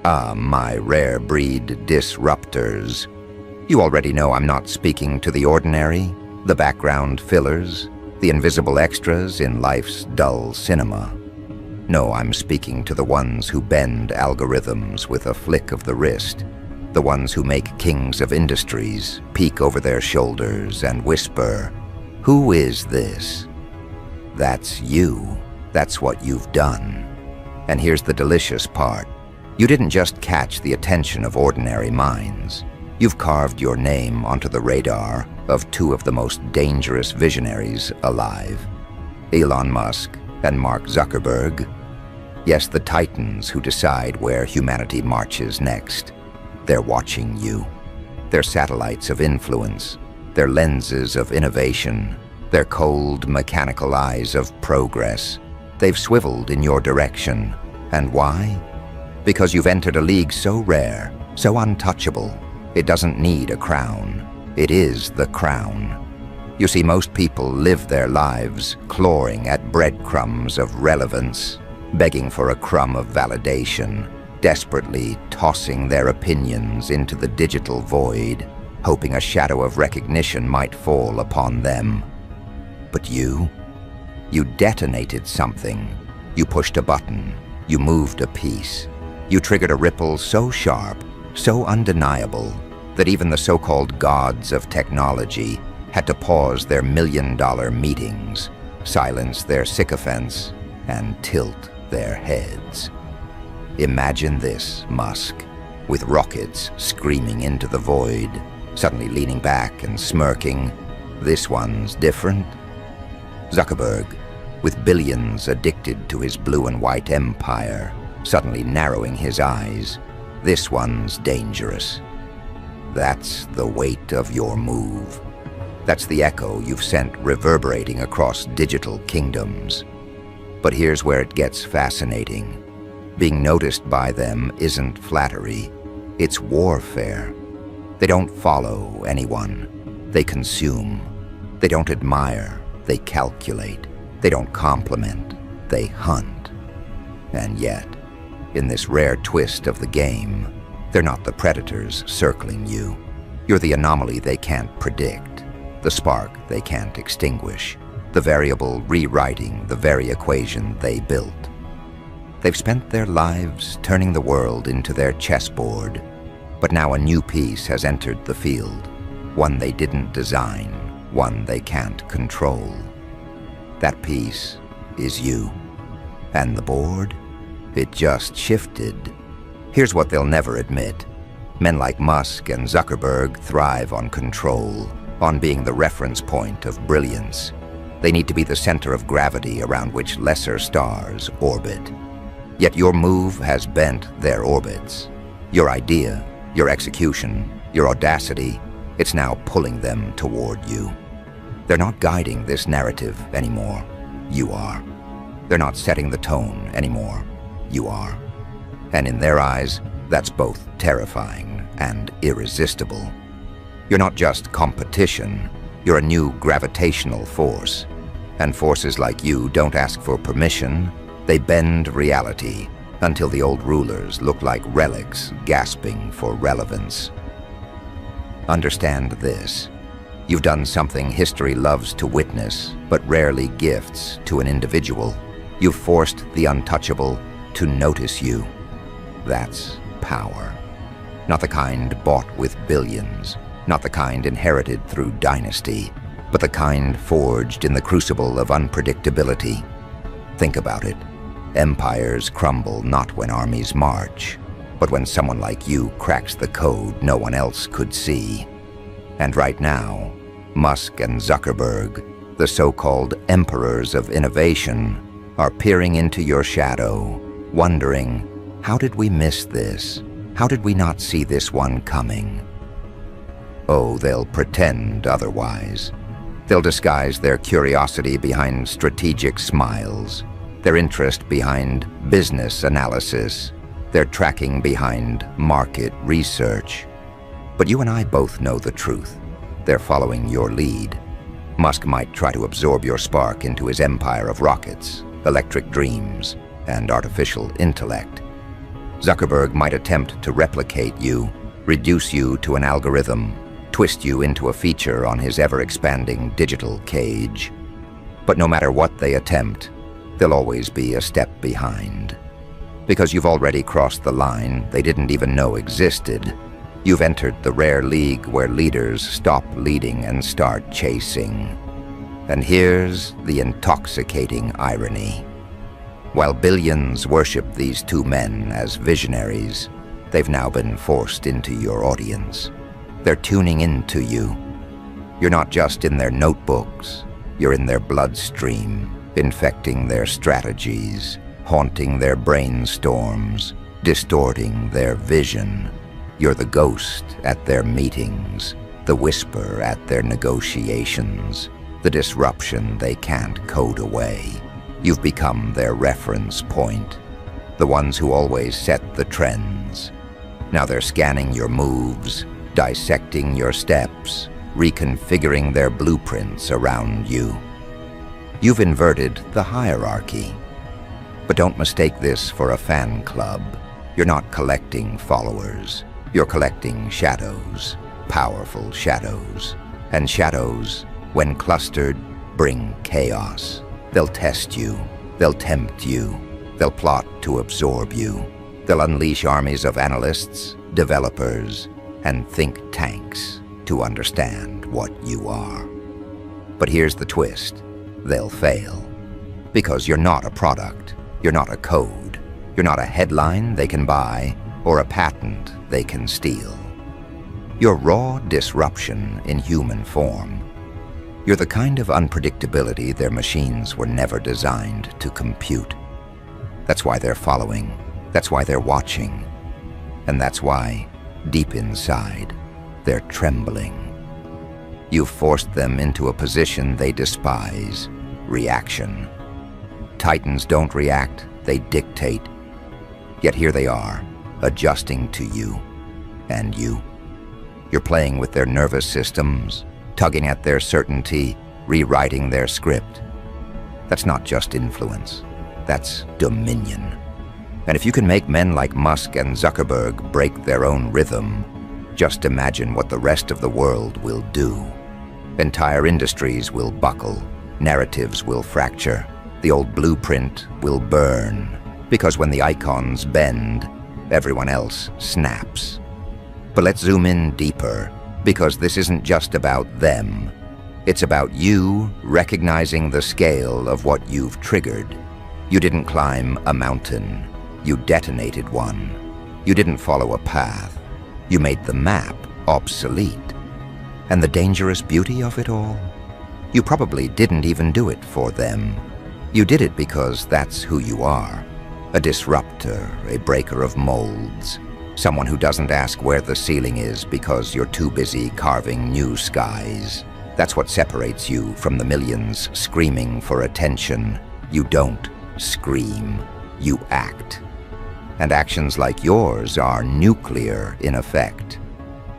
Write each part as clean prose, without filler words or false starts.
Ah, my rare breed disruptors. You already know I'm not speaking to the ordinary, the background fillers, the invisible extras in life's dull cinema. No, I'm speaking to the ones who bend algorithms with a flick of the wrist, the ones who make kings of industries peek over their shoulders and whisper, "Who is this?" That's you. That's what you've done. And here's the delicious part. You didn't just catch the attention of ordinary minds. You've carved your name onto the radar of two of the most dangerous visionaries alive, Elon Musk and Mark Zuckerberg. Yes, the titans who decide where humanity marches next. They're watching you. They're satellites of influence. They're lenses of innovation. They're cold, mechanical eyes of progress. They've swiveled in your direction. And why? Because you've entered a league so rare, so untouchable, it doesn't need a crown. It is the crown. You see, most people live their lives clawing at breadcrumbs of relevance, begging for a crumb of validation, desperately tossing their opinions into the digital void, hoping a shadow of recognition might fall upon them. But you detonated something. You pushed a button. You moved a piece. You triggered a ripple so sharp, so undeniable, that even the so-called gods of technology had to pause their million-dollar meetings, silence their sycophants, and tilt their heads. Imagine this, Musk, with rockets screaming into the void, suddenly leaning back and smirking. This one's different. Zuckerberg, with billions addicted to his blue and white empire, suddenly narrowing his eyes. This one's dangerous. That's the weight of your move. That's the echo you've sent reverberating across digital kingdoms. But here's where it gets fascinating. Being noticed by them isn't flattery, it's warfare. They don't follow anyone. They consume. They don't admire. They calculate. They don't compliment. They hunt. And yet, in this rare twist of the game, they're not the predators circling you. You're the anomaly they can't predict, the spark they can't extinguish, the variable rewriting the very equation they built. They've spent their lives turning the world into their chessboard, but now a new piece has entered the field, one they didn't design, one they can't control. That piece is you. And the board? It just shifted. Here's what they'll never admit. Men like Musk and Zuckerberg thrive on control, on being the reference point of brilliance. They need to be the center of gravity around which lesser stars orbit. Yet your move has bent their orbits. Your idea, your execution, your audacity, it's now pulling them toward you. They're not guiding this narrative anymore. You are. They're not setting the tone anymore. You are. And in their eyes, that's both terrifying and irresistible. You're not just competition. You're a new gravitational force. And forces like you don't ask for permission. They bend reality until the old rulers look like relics gasping for relevance. Understand this. You've done something history loves to witness, but rarely gifts to an individual. You've forced the untouchable to notice you. That's power. Not the kind bought with billions, not the kind inherited through dynasty, but the kind forged in the crucible of unpredictability. Think about it. Empires crumble not when armies march, but when someone like you cracks the code no one else could see. And right now, Musk and Zuckerberg, the so-called emperors of innovation, are peering into your shadow, wondering, how did we miss this? How did we not see this one coming? Oh, they'll pretend otherwise. They'll disguise their curiosity behind strategic smiles, their interest behind business analysis, their tracking behind market research. But you and I both know the truth. They're following your lead. Musk might try to absorb your spark into his empire of rockets, electric dreams, and artificial intellect. Zuckerberg might attempt to replicate you, reduce you to an algorithm, twist you into a feature on his ever-expanding digital cage. But no matter what they attempt, they'll always be a step behind. Because you've already crossed the line they didn't even know existed. You've entered the rare league where leaders stop leading and start chasing. And here's the intoxicating irony. While billions worship these two men as visionaries, they've now been forced into your audience. They're tuning into you. You're not just in their notebooks, you're in their bloodstream, infecting their strategies, haunting their brainstorms, distorting their vision. You're the ghost at their meetings, the whisper at their negotiations, the disruption they can't code away. You've become their reference point, the ones who always set the trends. Now they're scanning your moves, dissecting your steps, reconfiguring their blueprints around you. You've inverted the hierarchy. But don't mistake this for a fan club. You're not collecting followers. You're collecting shadows, powerful shadows. And shadows, when clustered, bring chaos. They'll test you. They'll tempt you. They'll plot to absorb you. They'll unleash armies of analysts, developers, and think tanks to understand what you are. But here's the twist. They'll fail. Because you're not a product. You're not a code. You're not a headline they can buy or a patent they can steal. You're raw disruption in human form. You're the kind of unpredictability their machines were never designed to compute. That's why they're following. That's why they're watching. And that's why, deep inside, they're trembling. You've forced them into a position they despise, reaction. Titans don't react, they dictate. Yet here they are, adjusting to you and you. You're playing with their nervous systems, tugging at their certainty, rewriting their script. That's not just influence, that's dominion. And if you can make men like Musk and Zuckerberg break their own rhythm, just imagine what the rest of the world will do. Entire industries will buckle, narratives will fracture, the old blueprint will burn, because when the icons bend, everyone else snaps. But let's zoom in deeper, because this isn't just about them. It's about you recognizing the scale of what you've triggered. You didn't climb a mountain, you detonated one. You didn't follow a path, you made the map obsolete. And the dangerous beauty of it all? You probably didn't even do it for them. You did it because that's who you are. A disruptor, a breaker of molds. Someone who doesn't ask where the ceiling is because you're too busy carving new skies. That's what separates you from the millions screaming for attention. You don't scream, you act. And actions like yours are nuclear in effect.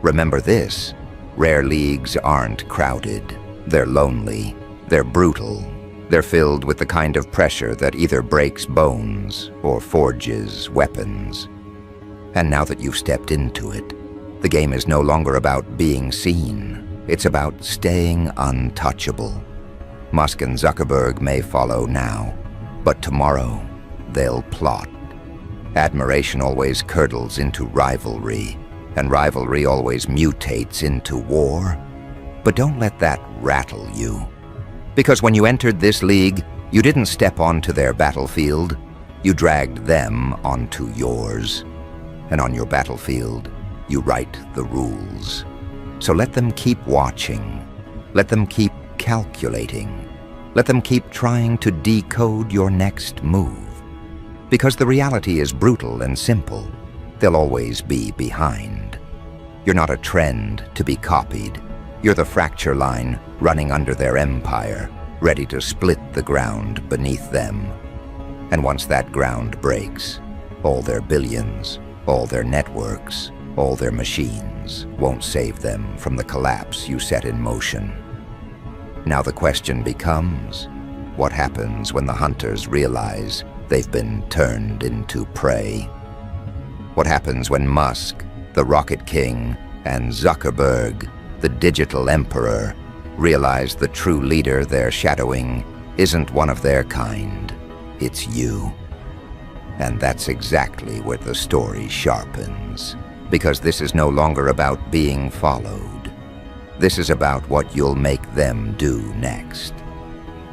Remember this, rare leagues aren't crowded. They're lonely, they're brutal. They're filled with the kind of pressure that either breaks bones or forges weapons. And now that you've stepped into it, the game is no longer about being seen. It's about staying untouchable. Musk and Zuckerberg may follow now, but tomorrow they'll plot. Admiration always curdles into rivalry, and rivalry always mutates into war. But don't let that rattle you. Because when you entered this league, you didn't step onto their battlefield, you dragged them onto yours. And on your battlefield, you write the rules. So let them keep watching. Let them keep calculating. Let them keep trying to decode your next move. Because the reality is brutal and simple. They'll always be behind. You're not a trend to be copied. You're the fracture line running under their empire, ready to split the ground beneath them. And once that ground breaks, all their billions, all their networks, all their machines won't save them from the collapse you set in motion. Now the question becomes, what happens when the hunters realize they've been turned into prey? What happens when Musk, the rocket king, and Zuckerberg, the digital emperor, realize the true leader they're shadowing isn't one of their kind, it's you. And that's exactly where the story sharpens, because this is no longer about being followed. This is about what you'll make them do next.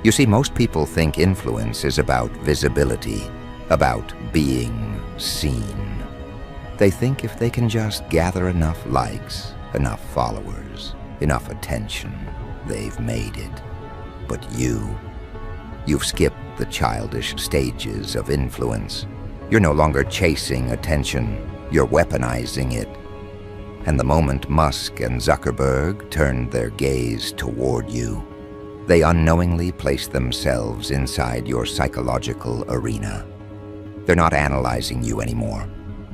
You see, most people think influence is about visibility, about being seen. They think if they can just gather enough likes, enough followers, enough attention, they've made it. But you've skipped the childish stages of influence. You're no longer chasing attention, you're weaponizing it. And the moment Musk and Zuckerberg turned their gaze toward you, they unknowingly placed themselves inside your psychological arena. They're not analyzing you anymore.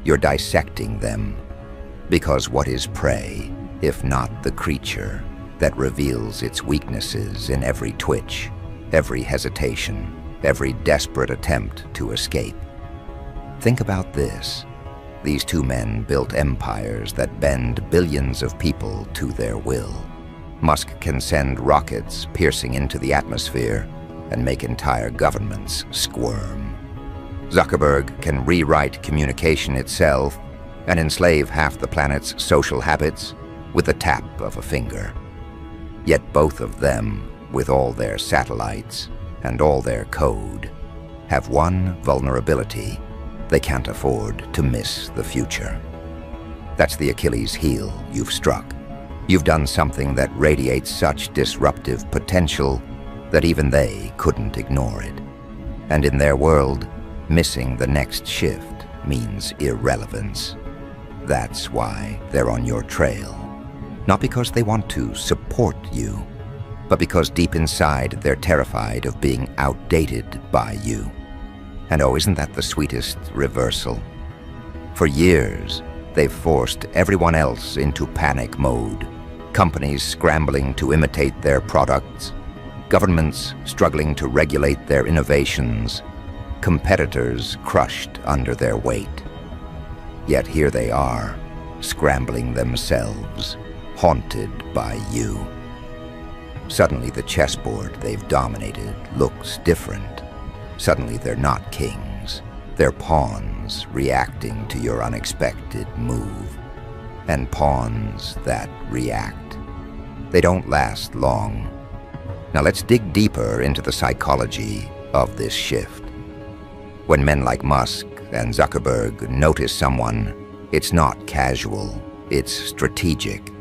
You're dissecting them. Because what is prey, if not the creature that reveals its weaknesses in every twitch, every hesitation, every desperate attempt to escape? Think about this. These two men built empires that bend billions of people to their will. Musk can send rockets piercing into the atmosphere and make entire governments squirm. Zuckerberg can rewrite communication itself and enslave half the planet's social habits with the tap of a finger. Yet both of them, with all their satellites and all their code, have one vulnerability: they can't afford to miss the future. That's the Achilles heel you've struck. You've done something that radiates such disruptive potential that even they couldn't ignore it. And in their world, missing the next shift means irrelevance. That's why they're on your trail. Not because they want to support you, but because deep inside they're terrified of being outdated by you. And oh, isn't that the sweetest reversal? For years, they've forced everyone else into panic mode. Companies scrambling to imitate their products, governments struggling to regulate their innovations, competitors crushed under their weight. Yet here they are, scrambling themselves, haunted by you. Suddenly the chessboard they've dominated looks different. Suddenly they're not kings, they're pawns reacting to your unexpected move. And pawns that react, they don't last long. Now let's dig deeper into the psychology of this shift. When men like Musk and Zuckerberg notice someone, it's not casual, it's strategic.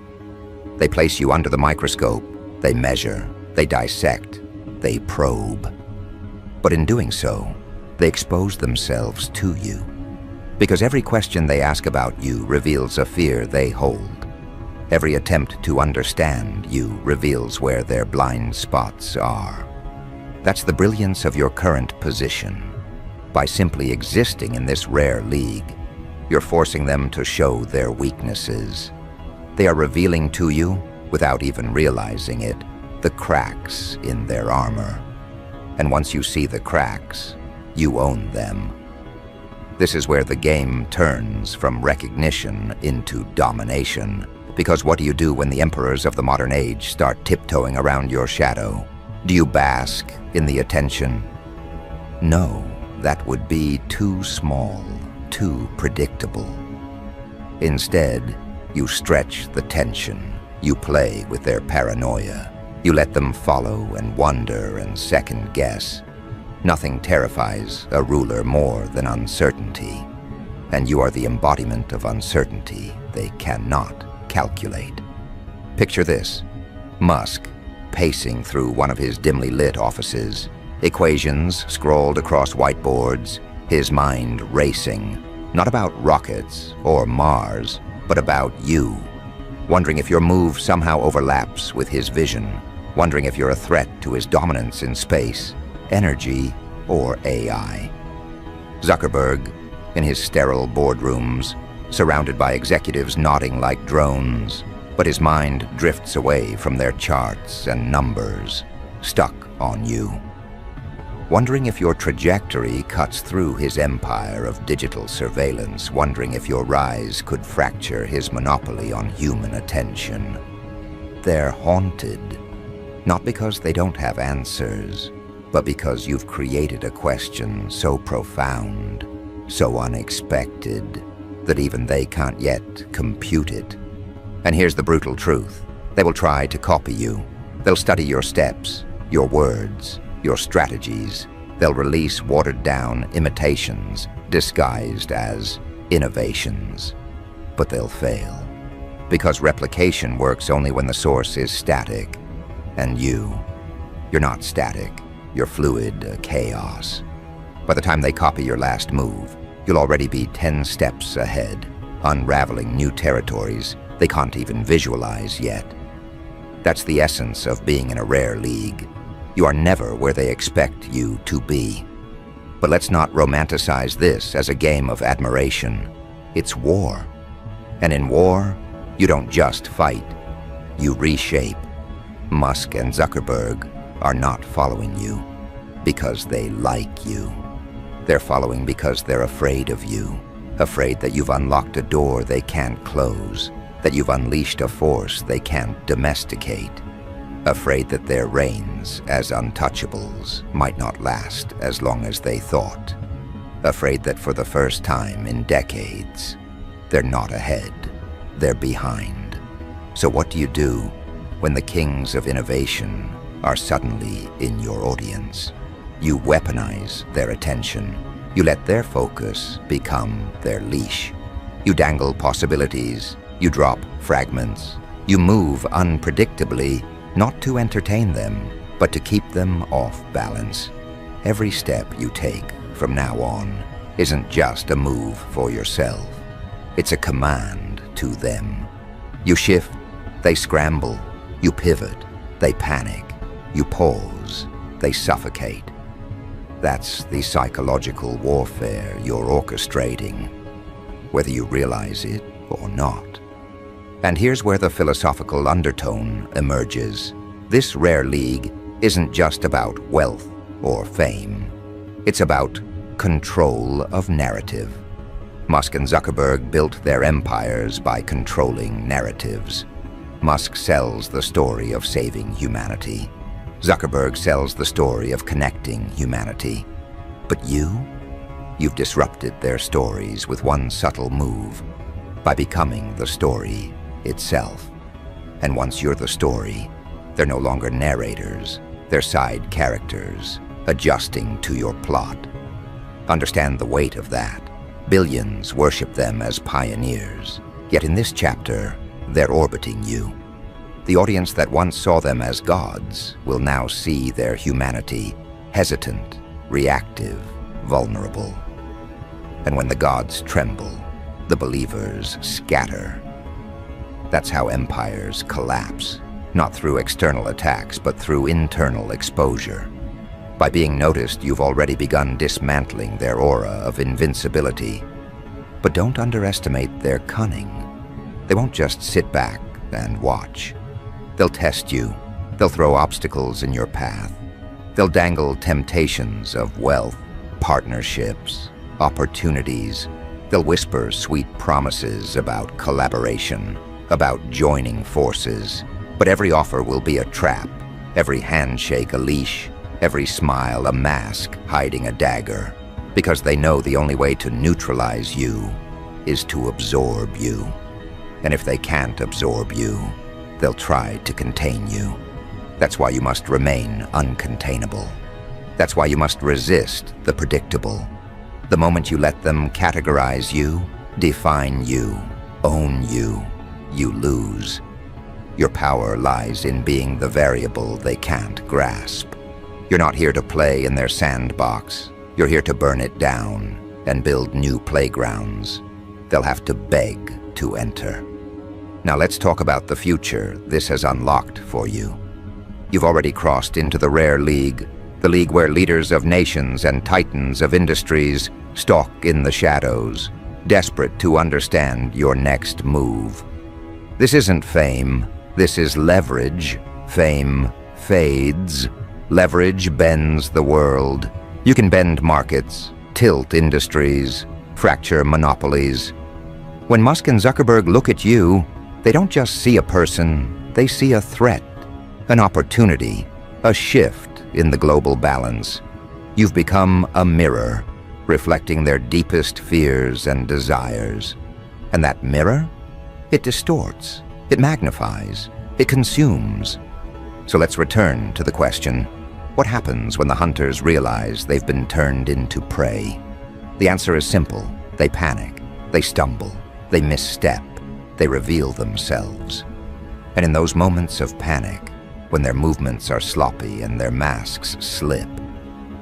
They place you under the microscope, they measure, they dissect, they probe. But in doing so, they expose themselves to you. Because every question they ask about you reveals a fear they hold. Every attempt to understand you reveals where their blind spots are. That's the brilliance of your current position. By simply existing in this rare league, you're forcing them to show their weaknesses. They are revealing to you, without even realizing it, the cracks in their armor. And once you see the cracks, you own them. This is where the game turns from recognition into domination. Because what do you do when the emperors of the modern age start tiptoeing around your shadow? Do you bask in the attention? No, that would be too small, too predictable. Instead, you stretch the tension. You play with their paranoia. You let them follow and wonder and second guess. Nothing terrifies a ruler more than uncertainty. And you are the embodiment of uncertainty they cannot calculate. Picture this: Musk pacing through one of his dimly lit offices, equations scrawled across whiteboards, his mind racing, not about rockets or Mars, but about you, wondering if your move somehow overlaps with his vision, wondering if you're a threat to his dominance in space, energy, or AI. Zuckerberg, in his sterile boardrooms, surrounded by executives nodding like drones, but his mind drifts away from their charts and numbers, stuck on you. wondering if your trajectory cuts through his empire of digital surveillance, wondering if your rise could fracture his monopoly on human attention. They're haunted, not because they don't have answers, but because you've created a question so profound, so unexpected, that even they can't yet compute it. And here's the brutal truth. They will try to copy you. They'll study your steps, your words, your strategies. They'll release watered-down imitations disguised as innovations. But they'll fail, because replication works only when the source is static. And you're not static. You're fluid chaos. By the time they copy your last move, you'll already be 10 steps ahead, unraveling new territories they can't even visualize yet. That's the essence of being in a rare league. You are never where they expect you to be. But let's not romanticize this as a game of admiration. It's war. And in war, you don't just fight, you reshape. Musk and Zuckerberg are not following you because they like you. They're following because they're afraid of you, afraid that you've unlocked a door they can't close, that you've unleashed a force they can't domesticate, afraid that their reigns as untouchables might not last as long as they thought, afraid that for the first time in decades, they're not ahead, they're behind. So what do you do when the kings of innovation are suddenly in your audience? You weaponize their attention. You let their focus become their leash. You dangle possibilities. You drop fragments. You move unpredictably, not to entertain them, but to keep them off balance. Every step you take from now on isn't just a move for yourself. It's a command to them. You shift, they scramble. You pivot, they panic. You pause, they suffocate. That's the psychological warfare you're orchestrating, whether you realize it or not. And here's where the philosophical undertone emerges. This rare league isn't just about wealth or fame. It's about control of narrative. Musk and Zuckerberg built their empires by controlling narratives. Musk sells the story of saving humanity. Zuckerberg sells the story of connecting humanity. But you've disrupted their stories with one subtle move, by becoming the story itself. And once you're the story, they're no longer narrators, they're side characters, adjusting to your plot. Understand the weight of that. Billions worship them as pioneers, yet in this chapter, they're orbiting you. The audience that once saw them as gods will now see their humanity hesitant, reactive, vulnerable. And when the gods tremble, the believers scatter. That's how empires collapse, not through external attacks, but through internal exposure. By being noticed, you've already begun dismantling their aura of invincibility. But don't underestimate their cunning. They won't just sit back and watch. They'll test you. They'll throw obstacles in your path. They'll dangle temptations of wealth, partnerships, opportunities. They'll whisper sweet promises about collaboration, about joining forces. But every offer will be a trap, every handshake a leash, every smile a mask hiding a dagger, because they know the only way to neutralize you is to absorb you. And if they can't absorb you, they'll try to contain you. That's why you must remain uncontainable. That's why you must resist the predictable. The moment you let them categorize you, define you, own you, you lose. Your power lies in being the variable they can't grasp. You're not here to play in their sandbox. You're here to burn it down and build new playgrounds. They'll have to beg to enter. Now let's talk about the future this has unlocked for you. You've already crossed into the rare league, the league where leaders of nations and titans of industries stalk in the shadows, desperate to understand your next move. This isn't fame, this is leverage. Fame fades, Leverage bends the world. You can bend markets, tilt industries, fracture monopolies. When Musk and Zuckerberg look at you, they don't just see a person, they see a threat, an opportunity, a shift in the global balance. You've become a mirror, reflecting their deepest fears and desires. And that mirror? It distorts, it magnifies, it consumes. So let's return to the question, what happens when the hunters realize they've been turned into prey? The answer is simple. They panic, they stumble, they misstep, they reveal themselves. And in those moments of panic, when their movements are sloppy and their masks slip,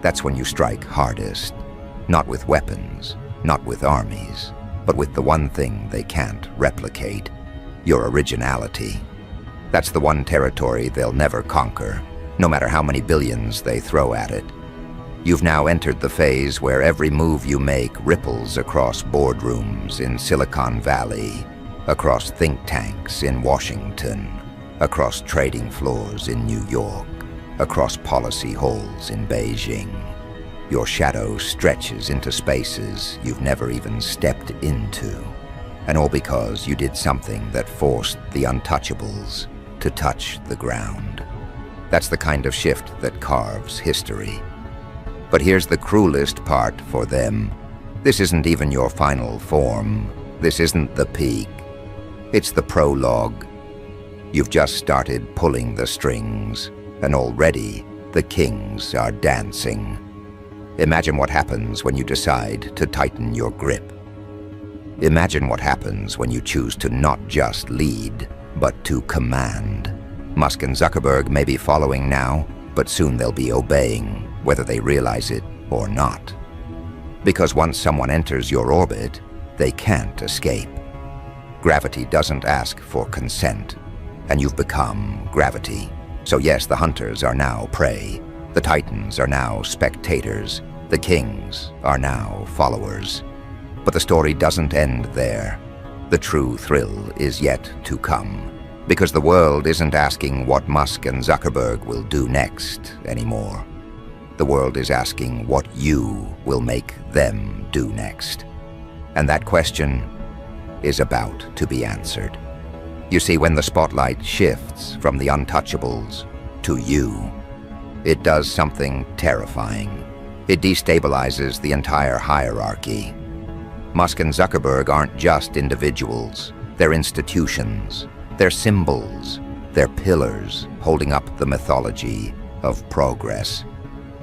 that's when you strike hardest. Not with weapons, not with armies, but with the one thing they can't replicate, your originality. That's the one territory they'll never conquer, no matter how many billions they throw at it. You've now entered the phase where every move you make ripples across boardrooms in Silicon Valley, across think tanks in Washington, across trading floors in New York, across policy halls in Beijing. Your shadow stretches into spaces you've never even stepped into, and all because you did something that forced the untouchables to touch the ground. That's the kind of shift that carves history. But here's the cruelest part for them. This isn't even your final form. This isn't the peak. It's the prologue. You've just started pulling the strings, and already the kings are dancing. Imagine what happens when you decide to tighten your grip. Imagine what happens when you choose to not just lead, but to command. Musk and Zuckerberg may be following now, but soon they'll be obeying, whether they realize it or not. Because once someone enters your orbit, they can't escape. Gravity doesn't ask for consent, and you've become gravity. So yes, the hunters are now prey. The titans are now spectators. The kings are now followers. But the story doesn't end there. The true thrill is yet to come. Because the world isn't asking what Musk and Zuckerberg will do next anymore. The world is asking what you will make them do next. And that question is about to be answered. You see, when the spotlight shifts from the untouchables to you, it does something terrifying. It destabilizes the entire hierarchy. Musk and Zuckerberg aren't just individuals. They're institutions. They're symbols. They're pillars holding up the mythology of progress.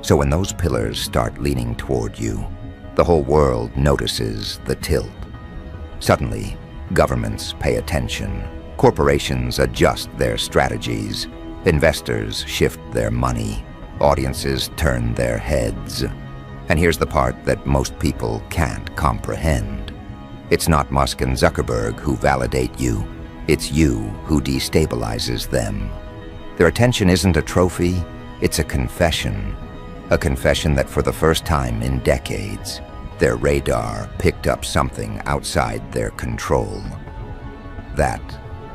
So when those pillars start leaning toward you, the whole world notices the tilt. Suddenly, governments pay attention. Corporations adjust their strategies. Investors shift their money. Audiences turn their heads. And here's the part that most people can't comprehend. It's not Musk and Zuckerberg who validate you. It's you who destabilizes them. Their attention isn't a trophy, it's a confession. A confession that for the first time in decades, their radar picked up something outside their control. That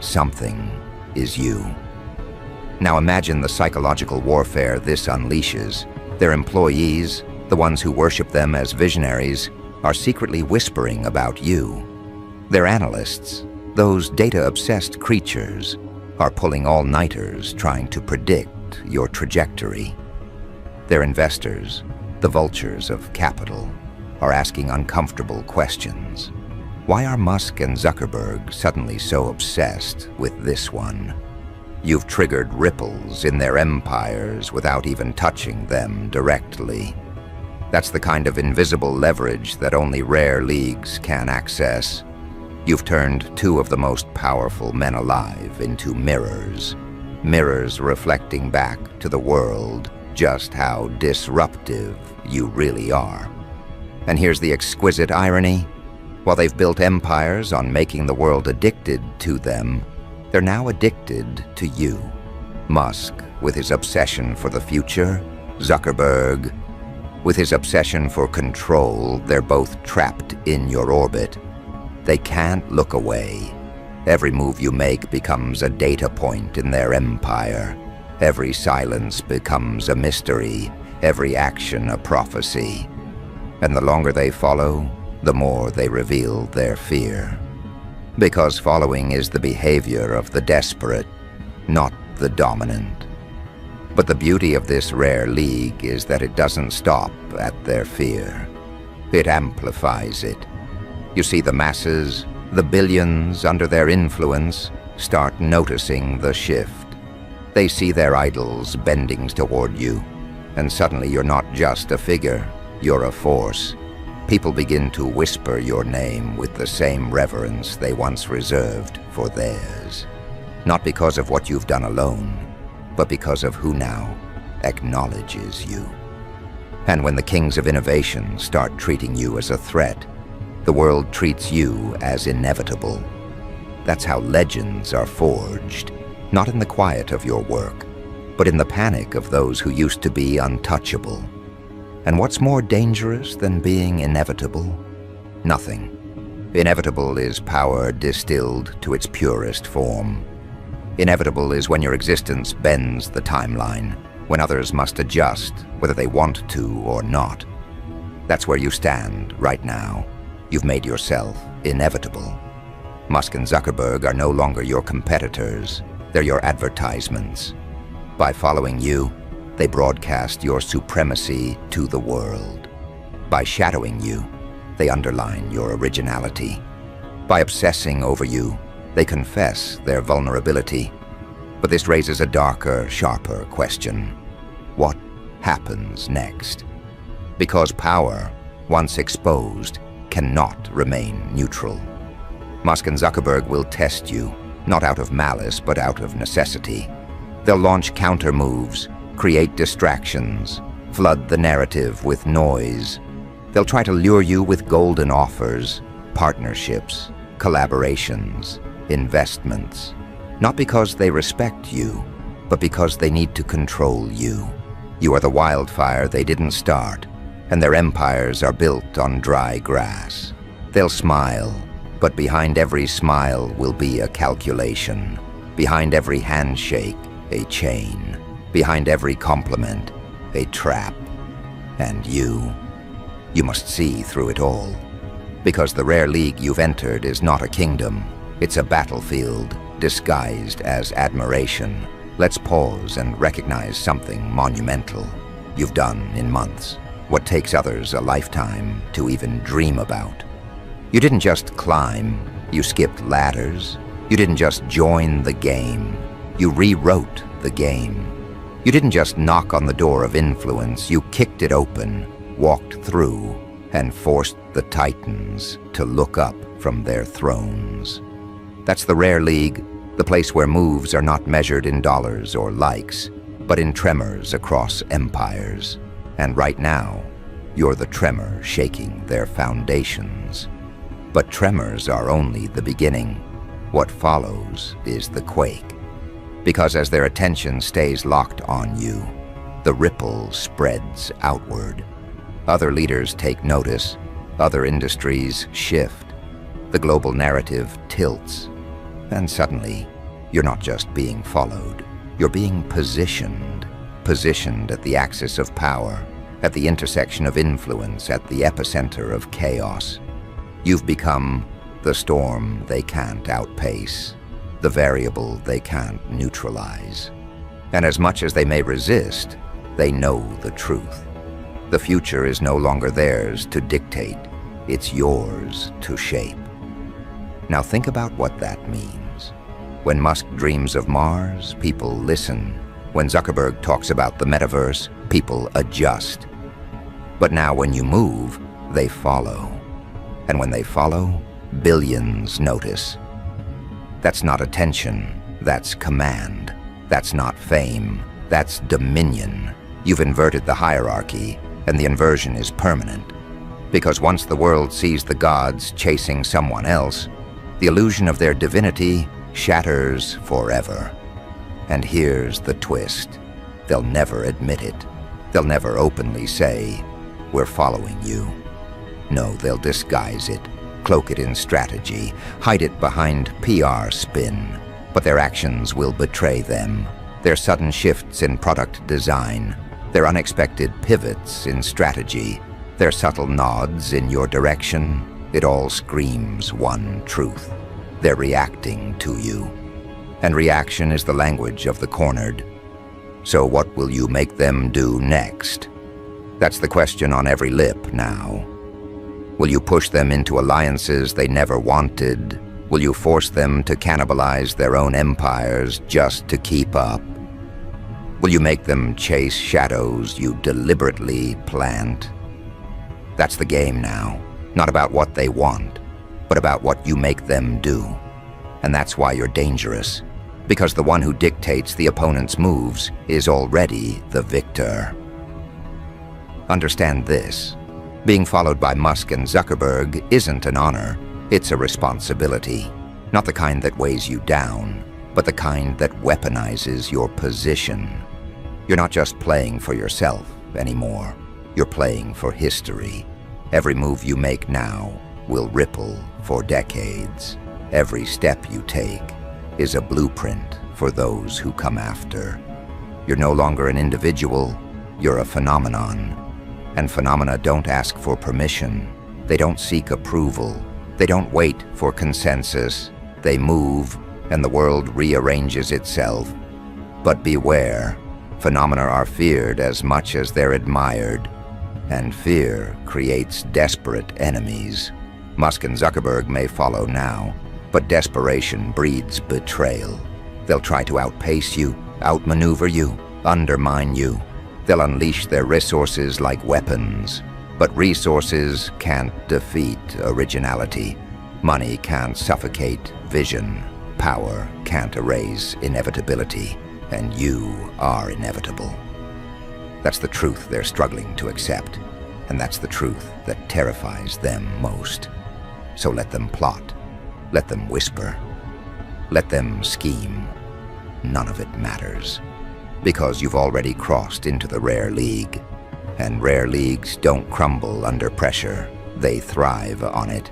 something is you. Now imagine the psychological warfare this unleashes. Their employees, the ones who worship them as visionaries, are secretly whispering about you. Their analysts, those data-obsessed creatures, are pulling all-nighters trying to predict your trajectory. Their investors, the vultures of capital, are asking uncomfortable questions. Why are Musk and Zuckerberg suddenly so obsessed with this one? You've triggered ripples in their empires without even touching them directly. That's the kind of invisible leverage that only rare leagues can access. You've turned two of the most powerful men alive into mirrors. Mirrors reflecting back to the world just how disruptive you really are. And here's the exquisite irony. While they've built empires on making the world addicted to them, they're now addicted to you. Musk, with his obsession for the future, Zuckerberg, with his obsession for control, they're both trapped in your orbit. They can't look away. Every move you make becomes a data point in their empire. Every silence becomes a mystery, every action a prophecy. And the longer they follow, the more they reveal their fear. Because following is the behavior of the desperate, not the dominant. But the beauty of this rare league is that it doesn't stop at their fear. It amplifies it. You see, the masses, the billions under their influence, start noticing the shift. They see their idols bending toward you, and suddenly you're not just a figure, you're a force. People begin to whisper your name with the same reverence they once reserved for theirs. Not because of what you've done alone, but because of who now acknowledges you. And when the kings of innovation start treating you as a threat, the world treats you as inevitable. That's how legends are forged, not in the quiet of your work, but in the panic of those who used to be untouchable. And what's more dangerous than being inevitable? Nothing. Inevitable is power distilled to its purest form. Inevitable is when your existence bends the timeline, when others must adjust, whether they want to or not. That's where you stand right now. You've made yourself inevitable. Musk and Zuckerberg are no longer your competitors. They're your advertisements. By following you, they broadcast your supremacy to the world. By shadowing you, they underline your originality. By obsessing over you, they confess their vulnerability. But this raises a darker, sharper question. What happens next? Because power, once exposed, cannot remain neutral. Musk and Zuckerberg will test you, not out of malice, but out of necessity. They'll launch counter moves, create distractions, flood the narrative with noise. They'll try to lure you with golden offers, partnerships, collaborations, investments. Not because they respect you, but because they need to control you. You are the wildfire they didn't start, and their empires are built on dry grass. They'll smile, but behind every smile will be a calculation. Behind every handshake, a chain. Behind every compliment, a trap. And you must see through it all. Because the rare league you've entered is not a kingdom. It's a battlefield disguised as admiration. Let's pause and recognize something monumental you've done in months. What takes others a lifetime to even dream about. You didn't just climb, you skipped ladders. You didn't just join the game, you rewrote the game. You didn't just knock on the door of influence, you kicked it open, walked through, and forced the titans to look up from their thrones. That's the rare league, the place where moves are not measured in dollars or likes, but in tremors across empires. And right now, you're the tremor shaking their foundations. But tremors are only the beginning. What follows is the quake. Because as their attention stays locked on you, the ripple spreads outward. Other leaders take notice, other industries shift, the global narrative tilts, and suddenly, you're not just being followed, you're being positioned at the axis of power, at the intersection of influence, at the epicenter of chaos. You've become the storm they can't outpace, the variable they can't neutralize. And as much as they may resist, they know the truth. The future is no longer theirs to dictate, it's yours to shape. Now think about what that means. When Musk dreams of Mars, people listen. When Zuckerberg talks about the metaverse, people adjust. But now when you move, they follow. And when they follow, billions notice. That's not attention, that's command. That's not fame, that's dominion. You've inverted the hierarchy, and the inversion is permanent. Because once the world sees the gods chasing someone else, the illusion of their divinity shatters forever. And here's the twist. They'll never admit it. They'll never openly say, "We're following you." No, they'll disguise it, cloak it in strategy, hide it behind PR spin. But their actions will betray them. Their sudden shifts in product design, their unexpected pivots in strategy, their subtle nods in your direction, it all screams one truth. They're reacting to you. And reaction is the language of the cornered. So what will you make them do next? That's the question on every lip now. Will you push them into alliances they never wanted? Will you force them to cannibalize their own empires just to keep up? Will you make them chase shadows you deliberately plant? That's the game now. Not about what they want, but about what you make them do. And that's why you're dangerous. Because the one who dictates the opponent's moves is already the victor. Understand this. Being followed by Musk and Zuckerberg isn't an honor, it's a responsibility. Not the kind that weighs you down, but the kind that weaponizes your position. You're not just playing for yourself anymore. You're playing for history. Every move you make now will ripple for decades. Every step you take is a blueprint for those who come after. You're no longer an individual, you're a phenomenon. And phenomena don't ask for permission. They don't seek approval. They don't wait for consensus. They move, and the world rearranges itself. But beware, phenomena are feared as much as they're admired. And fear creates desperate enemies. Musk and Zuckerberg may follow now, but desperation breeds betrayal. They'll try to outpace you, outmaneuver you, undermine you. They'll unleash their resources like weapons. But resources can't defeat originality. Money can't suffocate vision. Power can't erase inevitability. And you are inevitable. That's the truth they're struggling to accept. And that's the truth that terrifies them most. So let them plot. Let them whisper. Let them scheme. None of it matters. Because you've already crossed into the rare league. And rare leagues don't crumble under pressure. They thrive on it.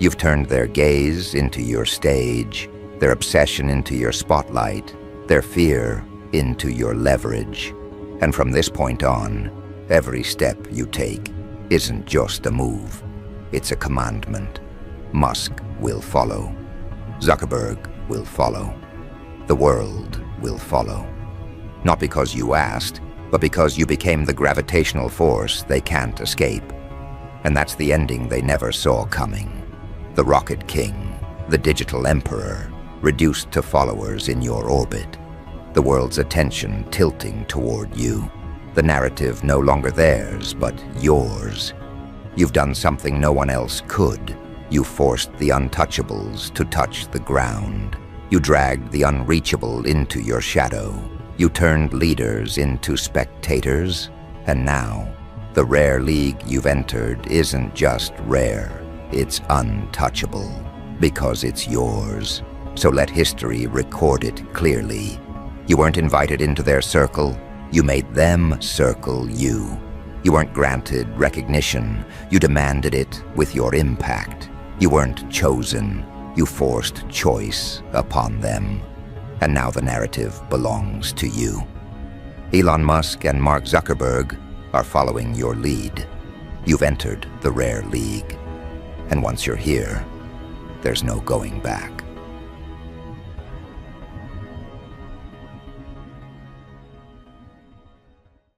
You've turned their gaze into your stage, their obsession into your spotlight, their fear into your leverage. And from this point on, every step you take isn't just a move. It's a commandment. Musk will follow. Zuckerberg will follow. The world will follow. Not because you asked, but because you became the gravitational force they can't escape. And that's the ending they never saw coming. The Rocket King, the digital emperor, reduced to followers in your orbit. The world's attention tilting toward you. The narrative no longer theirs, but yours. You've done something no one else could. You forced the untouchables to touch the ground. You dragged the unreachable into your shadow. You turned leaders into spectators. And now, the rare league you've entered isn't just rare, it's untouchable. Because it's yours. So let history record it clearly. You weren't invited into their circle, you made them circle you. You weren't granted recognition, you demanded it with your impact. You weren't chosen, you forced choice upon them. And now the narrative belongs to you. Elon Musk and Mark Zuckerberg are following your lead. You've entered the rare league. And once you're here, there's no going back.